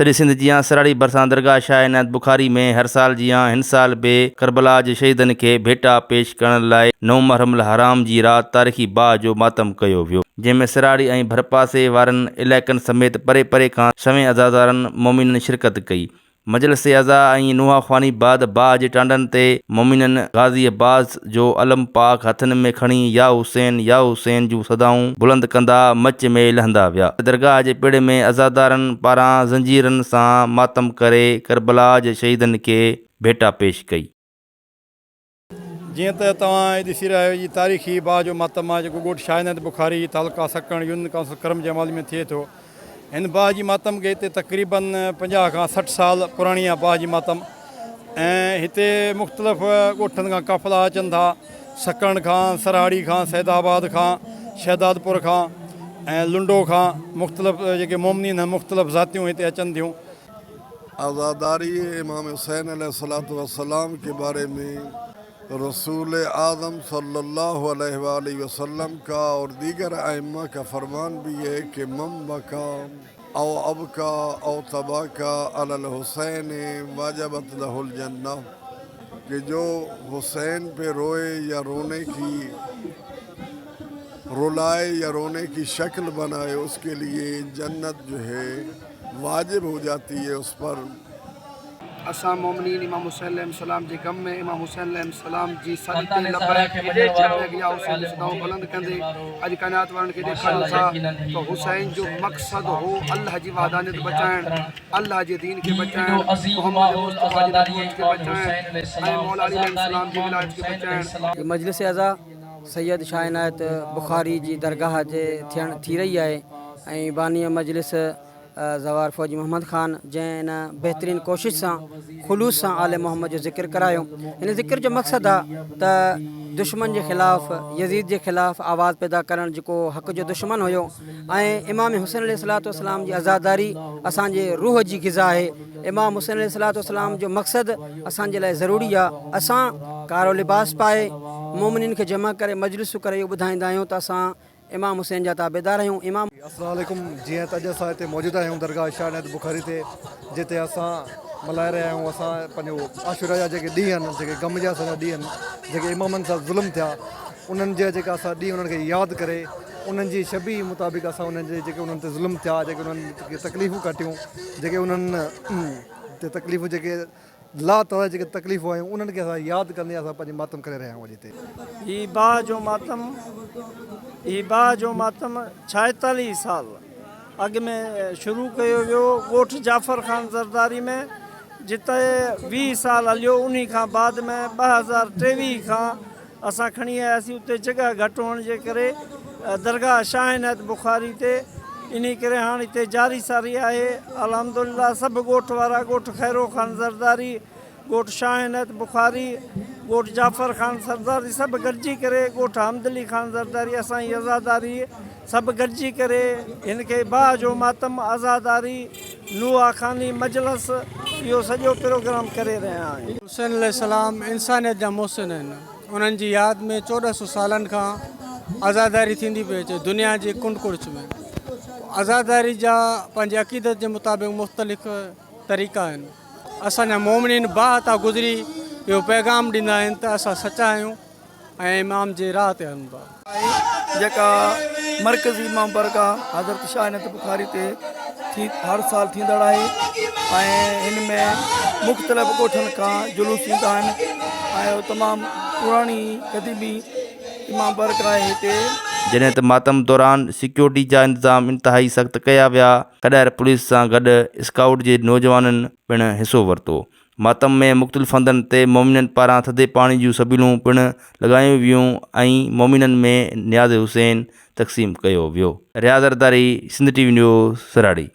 सॼे सिंध जियां सराड़ी भरिसां दरगाह शाह इनायत बुखारी में हर साल जियां हिन साल बि करबला जे शहीदनि खे भेटा पेश करण लाइ 9 मुहर्रम हराम जी राति तारीख़ी बाह जो मातम कयो वियो, जंहिंमें सराड़ी ऐं भरपासे वारनि इलाइक़नि समेत परे परे खां सवें अज़ादारनि मोमिननि शिरकत कई। मजलिस अज़ा ऐं नुहा ख़्वानी बाद बाह जे टांडनि ते मोमिननि गाज़ी अब्बास जो अलम पाक हथनि में खणी या हुसैन जूं सदाऊं बुलंद कंदा मच में लहंदा विया। दरगाह जे पिड़ में अज़ादारनि पारां ज़ंजीरनि सां मातम करे करबला जे शहीदनि खे भेटा पेश कई। जीअं त तव्हां ॾिसी रहिया आहियो, तारीख़ी बाह जो मातम आहे जेको ॻोठ शाह इनायत बुखारी तालुका सकण यूनियन काउंसिल करम जमाली में थिए थो। हिन बाह जी मातम खे हिते तक़रीबन 50 खां 60 साल पुराणी आहे बाह जी मातम। ऐं हिते मुख़्तलिफ़ ॻोठनि खां काफ़िला अचनि था, सकण खां, सराड़ी खां, सैदाबाद खां, शहदादपुर खां ऐं लुंडो खां मुख़्तलिफ़ जेके मोमिनीन आहिनि मुख़्तलिफ़ ज़ातियूं हिते अचनि थियूं। आज़ादारी इमाम हुसैन अलैहिस्सलातु वस्सलाम के बारे में रसूल आज़म सल्लल्लाहु अलैहि वसल्लम का और दीगर अइम्मा का फरमान भी है कि मम बका औ अबका औ तबाका अलल हुसैन वाजबत लहुल जन्नह, कि जो हुसैन पे रोए या रोने की रुलाए या रोने की शक्ल बनाए उसके लिए जन्नत जो है वाजिब हो जाती है उस पर। असां मोमिनीन इमाम हुसैन अलैहिस्सलाम जे गम में इमाम हुसैन अलैहिस्सलाम जी सदी ते लबैक या हुसैन सदाऊं बुलंद कंदे अॼु कायनात वारनि खे ॾेखारियो था त हुसैन जो मक़सदु हो अल्लाह जी वहदानियत बचाइणु, अल्लाह जे दीन खे बचाइणु, मोहम्मद मुस्तफ़ा जी नबूवत खे बचाइणु ऐं मौला अली अलैहिस्सलाम जी विलायत खे बचाइणु। मजलिस अज़ा सैयद शाह इनायत बुखारी जी दरगाह जे थियण थी रही आहे ऐं बानी मजलिस ज़वार फ़ौजी मोहम्मद ख़ान जंहिं इन बहितरीन कोशिश सां ख़ुलूस सां आले मोहम्मद जो ज़िक्र करायो। इन ज़िक्र जो मक़सदु आहे त दुश्मन जे ख़िलाफ़ु यज़ीद जे ख़िलाफ़ु आवाज़ पैदा करणु जेको हक़ जो दुश्मन हुयो ऐं इमाम हुसैन अलैहिस्सलातु वस्सलाम जी आज़ादारी असांजे रूह जी ग़िज़ा आहे। इमाम हुसैन अलैहिस्सलातु वस्सलाम जो मक़सदु असांजे लाइ ज़रूरी आहे। असां कारो लिबास पाए मोमिनीन खे जमा करे मजलिसूं करे इहो ॿुधाईंदा आहियूं त असां इमाम हुसैन जा ताबेदार आहियूं। इमाम अस्सलाम वालेकुम। जीअं त अॼु असां हिते मौजूदु आहियूं दरगाह शाह इनायत बुखारी ते, जिते असां मल्हाए रहिया आहियूं असां पंहिंजो आशूरा जा जेके ॾींहं आहिनि, जेके गम जा असांजा ॾींहं आहिनि, जेके इमामनि सां ज़ुल्म थिया उन्हनि जा जेका असां ॾींहं उन्हनि खे यादि करे उन्हनि जी शबी मुताबिक़ असां उन्हनि जे जेके उन्हनि ते ज़ुल्म थिया, जेके उन्हनि तकलीफ़ूं काटियूं, जेके उन्हनि ते तकलीफ़ूं जेके ला तरह जेके तकलीफ़ूं आयूं उन्हनि खे असां यादि कंदे असां पंहिंजी मातम करे रहिया आहियूं। अॼु हिते ही बाह जो मातम 46 साल अॻु में शुरू कयो वियो ॻोठ जाफ़र ख़ान ज़रदारी में, जिते 20 साल हलियो। उन खां बाद में 2023 खां असां खणी आयासीं। उते जॻह घटि हुअण जे करे दरगाह शाह इनायत बुखारी ते इन करे हाणे हिते जारी सारी आहे। अल्हम्दुलिल्लाह सभु ॻोठ वारा, ॻोठ खैरो ख़ान ज़रदारी, ॻोठ शाह इनायत बुखारी, ॻोठ जाफ़र ख़ान ज़रदारी सभु गॾिजी करे, ॻोठ हमदली ख़ान ज़रदारी असांजी आज़ादारी सभु गॾिजी करे हिन खे बाह जो मातम आज़ादारी नुहा ख़ानी मजलिस इहो सॼो प्रोग्राम करे रहिया आहियूं। हुसैन अलैहिस्सलाम इंसानियत जा मोहसिन आहिनि। उन्हनि जी यादि में 1400 सालनि खां आज़ादारी थींदी पई अचे दुनिया जे कुंड कुड़च में। आज़ादारी जा पंहिंजे अक़ीदत जे मुताबिक़ मुख़्तलिफ़ तरीक़ा आहिनि। असांजा मोमिनीन बाह तां गुज़री इहो पैगाम ॾींदा आहिनि त असां सचा आहियूं ऐं इमाम जे राह ते हलूं था। जेका मरकज़ी इमाम बरगाह हज़रत शाह इनायत बुखारी ते हर साल थींदड़ आहे ऐं हिन में मुख़्तलिफ़ ॻोठनि खां जुलूस ईंदा आहिनि ऐं तमामु पुराणी क़दीमी इमाम बरगाह आहे हिते। जॾहिं त मातम दौरान सिक्योरिटी जा इंतज़ाम इंतिहाई सख़्तु कया विया। कॾहिं पुलिस सां गॾु स्काउट जे नौजवाननि पिणु हिसो वरितो। मातम में मुख़्तलिफ़ हंधनि ते मोमिननि पारां थधे पाणी जूं सबिलूं पिणु लॻायूं वियूं ऐं मोमिननि में नियाज़ हुसैन तक़सीम कयो वियो। रियाज़ ज़रदारी, सिंध TV न्यूज़, सराड़ी।